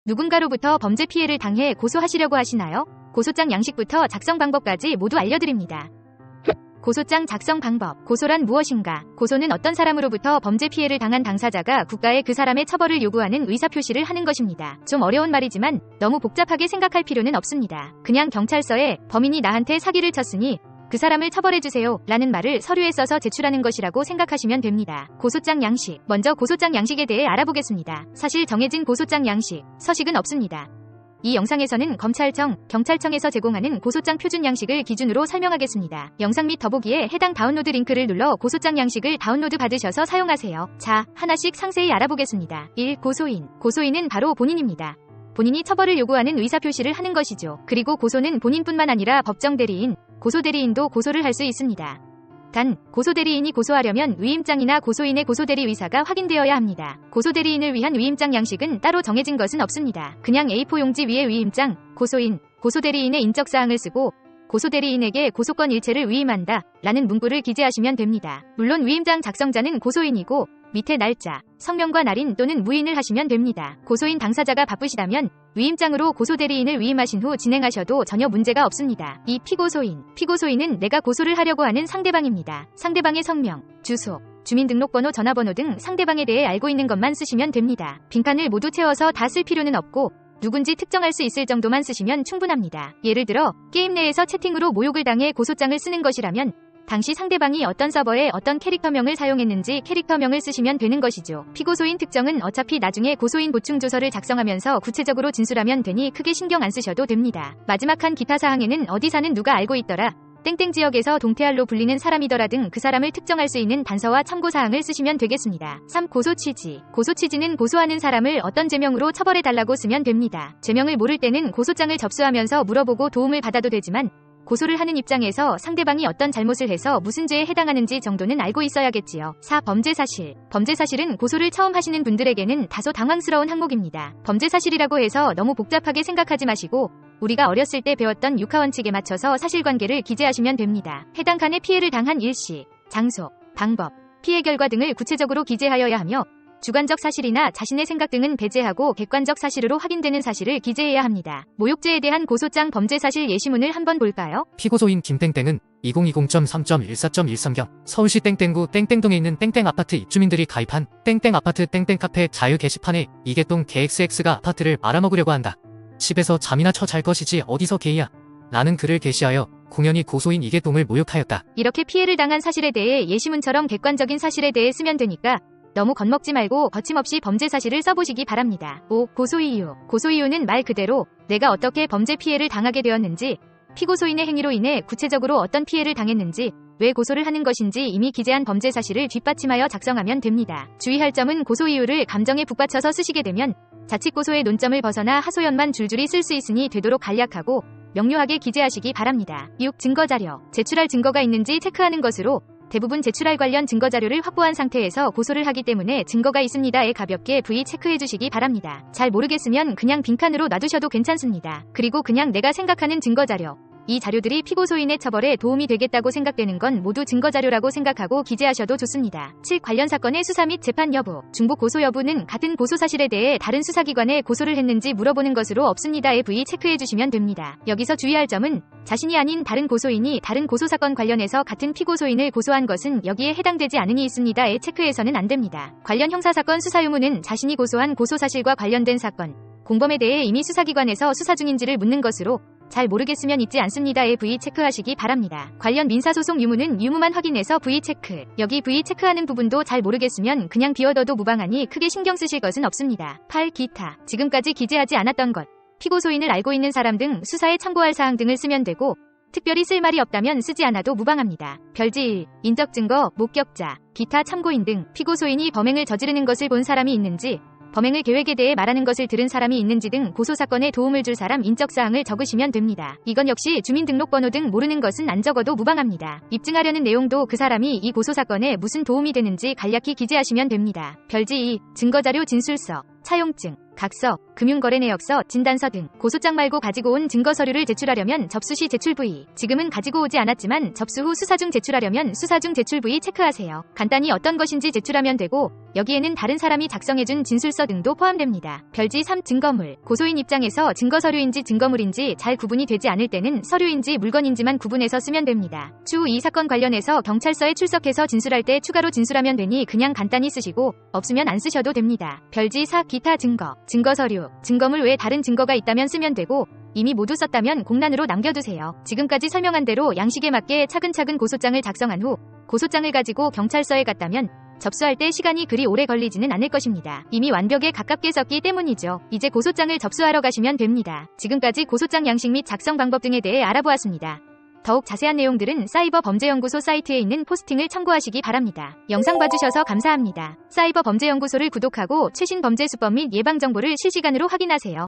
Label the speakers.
Speaker 1: 누군가로부터 범죄 피해를 당해 고소하시려고 하시나요? 고소장 양식부터 작성 방법까지 모두 알려드립니다. 고소장 작성 방법. 고소란 무엇인가? 고소는 어떤 사람으로부터 범죄 피해를 당한 당사자가 국가에 그 사람의 처벌을 요구하는 의사표시를 하는 것입니다. 좀 어려운 말이지만 너무 복잡하게 생각할 필요는 없습니다. 그냥 경찰서에 범인이 나한테 사기를 쳤으니 그 사람을 처벌해주세요 라는 말을 서류에 써서 제출하는 것이라고 생각하시면 됩니다. 고소장 양식. 먼저 고소장 양식에 대해 알아보겠습니다. 사실 정해진 고소장 양식, 서식은 없습니다. 이 영상에서는 검찰청, 경찰청에서 제공하는 고소장 표준 양식을 기준으로 설명하겠습니다. 영상 및 더보기에 해당 다운로드 링크를 눌러 고소장 양식을 다운로드 받으셔서 사용하세요. 자, 하나씩 상세히 알아보겠습니다. 1. 고소인. 고소인은 바로 본인입니다. 본인이 처벌을 요구하는 의사표시를 하는 것이죠. 그리고 고소는 본인뿐만 아니라 법정대리인, 고소대리인도 고소를 할 수 있습니다. 단, 고소대리인이 고소하려면 위임장이나 고소인의 고소대리 의사가 확인되어야 합니다. 고소대리인을 위한 위임장 양식은 따로 정해진 것은 없습니다. 그냥 A4 용지 위에 위임장, 고소인, 고소대리인의 인적사항을 쓰고 고소대리인에게 고소권 일체를 위임한다 라는 문구를 기재하시면 됩니다. 물론 위임장 작성자는 고소인이고 밑에 날짜, 성명과 날인 또는 무인을 하시면 됩니다. 고소인 당사자가 바쁘시다면 위임장으로 고소대리인을 위임하신 후 진행하셔도 전혀 문제가 없습니다. 2. 피고소인. 피고소인은 내가 고소를 하려고 하는 상대방입니다. 상대방의 성명, 주소, 주민등록번호, 전화번호 등 상대방에 대해 알고 있는 것만 쓰시면 됩니다. 빈칸을 모두 채워서 다 쓸 필요는 없고 누군지 특정할 수 있을 정도만 쓰시면 충분합니다. 예를 들어 게임 내에서 채팅으로 모욕을 당해 고소장을 쓰는 것이라면 당시 상대방이 어떤 서버에 어떤 캐릭터명을 사용했는지 캐릭터명을 쓰시면 되는 것이죠. 피고소인 특정은 어차피 나중에 고소인 보충 조서를 작성하면서 구체적으로 진술하면 되니 크게 신경 안 쓰셔도 됩니다. 마지막 한 기타 사항에는 어디 사는 누가 알고 있더라, 땡땡 지역에서 동태알로 불리는 사람이더라 등 그 사람을 특정할 수 있는 단서와 참고사항을 쓰시면 되겠습니다. 3. 고소 취지. 고소 취지는 고소하는 사람을 어떤 죄명으로 처벌해달라고 쓰면 됩니다. 죄명을 모를 때는 고소장을 접수하면서 물어보고 도움을 받아도 되지만 고소를 하는 입장에서 상대방이 어떤 잘못을 해서 무슨 죄에 해당하는지 정도는 알고 있어야겠지요. 4. 범죄사실. 범죄사실은 고소를 처음 하시는 분들에게는 다소 당황스러운 항목입니다. 범죄사실이라고 해서 너무 복잡하게 생각하지 마시고 우리가 어렸을 때 배웠던 육하원칙에 맞춰서 사실관계를 기재하시면 됩니다. 해당 칸에 피해를 당한 일시, 장소, 방법, 피해 결과 등을 구체적으로 기재하여야 하며 주관적 사실이나 자신의 생각 등은 배제하고 객관적 사실으로 확인되는 사실을 기재해야 합니다. 모욕죄에 대한 고소장 범죄사실 예시문을 한번 볼까요?
Speaker 2: 피고소인 김땡땡은 2020.3.14.13경 서울시 땡땡구 땡땡동에 있는 땡땡 아파트 입주민들이 가입한 땡땡 아파트 땡땡 카페 자유 게시판에 이개똥 개XX가 아파트를 말아먹으려고 한다. 집에서 잠이나 쳐 잘 것이지 어디서 게이야 라는 글을 게시하여 공연히 고소인 이개똥을 모욕하였다. 이렇게
Speaker 1: 피해를 당한 사실에 대해 예시문처럼 객관적인 사실에 대해 쓰면 되니까 너무 겁먹지 말고 거침없이 범죄 사실을 써보시기 바랍니다. 5. 고소이유. 고소이유는 말 그대로 내가 어떻게 범죄 피해를 당하게 되었는지, 피고소인의 행위로 인해 구체적으로 어떤 피해를 당했는지, 왜 고소를 하는 것인지 이미 기재한 범죄 사실을 뒷받침하여 작성하면 됩니다. 주의할 점은 고소이유를 감정에 북받쳐서 쓰시게 되면 자칫 고소의 논점을 벗어나 하소연만 줄줄이 쓸 수 있으니 되도록 간략하고 명료하게 기재하시기 바랍니다. 6. 증거자료. 제출할 증거가 있는지 체크하는 것으로 대부분 제출할 관련 증거자료를 확보한 상태에서 고소를 하기 때문에 증거가 있습니다에 가볍게 V 체크해주시기 바랍니다. 잘 모르겠으면 그냥 빈칸으로 놔두셔도 괜찮습니다. 그리고 그냥 내가 생각하는 증거자료, 이 자료들이 피고소인의 처벌에 도움이 되겠다고 생각되는 건 모두 증거자료라고 생각하고 기재하셔도 좋습니다. 7. 관련 사건의 수사 및 재판 여부. 중복 고소 여부는 같은 고소 사실에 대해 다른 수사기관에 고소를 했는지 물어보는 것으로 없습니다에 V 체크해주시면 됩니다. 여기서 주의할 점은 자신이 아닌 다른 고소인이 다른 고소사건 관련해서 같은 피고소인을 고소한 것은 여기에 해당되지 않으니 있습니다에 체크해서는 안 됩니다. 관련 형사사건 수사 유무는 자신이 고소한 고소사실과 관련된 사건, 공범에 대해 이미 수사기관에서 수사 중인지를 묻는 것으로 잘 모르겠으면 있지 않습니다에 V 체크하시기 바랍니다. 관련 민사소송 유무는 유무만 확인해서 V 체크. 여기 V 체크하는 부분도 잘 모르겠으면 그냥 비워둬도 무방하니 크게 신경 쓰실 것은 없습니다. 8. 기타. 지금까지 기재하지 않았던 것, 피고소인을 알고 있는 사람 등 수사에 참고할 사항 등을 쓰면 되고 특별히 쓸 말이 없다면 쓰지 않아도 무방합니다. 별지, 인적증거, 목격자, 기타 참고인 등 피고소인이 범행을 저지르는 것을 본 사람이 있는지, 범행을 계획에 대해 말하는 것을 들은 사람이 있는지 등 고소사건에 도움을 줄 사람 인적사항을 적으시면 됩니다. 이건 역시 주민등록번호 등 모르는 것은 안 적어도 무방합니다. 입증하려는 내용도 그 사람이 이 고소사건에 무슨 도움이 되는지 간략히 기재하시면 됩니다. 별지 2. 증거자료 진술서, 차용증, 각서, 금융거래내역서, 진단서 등 고소장 말고 가지고 온 증거 서류를 제출하려면 접수 시 제출 부위, 지금은 가지고 오지 않았지만 접수 후 수사 중 제출하려면 수사 중 제출 부위 체크하세요. 간단히 어떤 것인지 제출하면 되고 여기에는 다른 사람이 작성해준 진술서 등도 포함됩니다. 별지 3. 증거물. 고소인 입장에서 증거 서류인지 증거물인지 잘 구분이 되지 않을 때는 서류인지 물건인지만 구분해서 쓰면 됩니다. 추후 이 사건 관련해서 경찰서에 출석해서 진술할 때 추가로 진술하면 되니 그냥 간단히 쓰시고 없으면 안 쓰셔도 됩니다. 별지 4. 기타 증거. 증거 서류. 증거물 외에 다른 증거가 있다면 쓰면 되고 이미 모두 썼다면 공란으로 남겨두세요. 지금까지 설명한 대로 양식에 맞게 차근차근 고소장을 작성한 후 고소장을 가지고 경찰서에 갔다면 접수할 때 시간이 그리 오래 걸리지는 않을 것입니다. 이미 완벽에 가깝게 썼기 때문이죠. 이제 고소장을 접수하러 가시면 됩니다. 지금까지 고소장 양식 및 작성 방법 등에 대해 알아보았습니다. 더욱 자세한 내용들은 사이버범죄연구소 사이트에 있는 포스팅을 참고하시기 바랍니다. 영상 봐주셔서 감사합니다. 사이버범죄연구소를 구독하고 최신 범죄 수법 및 예방 정보를 실시간으로 확인하세요.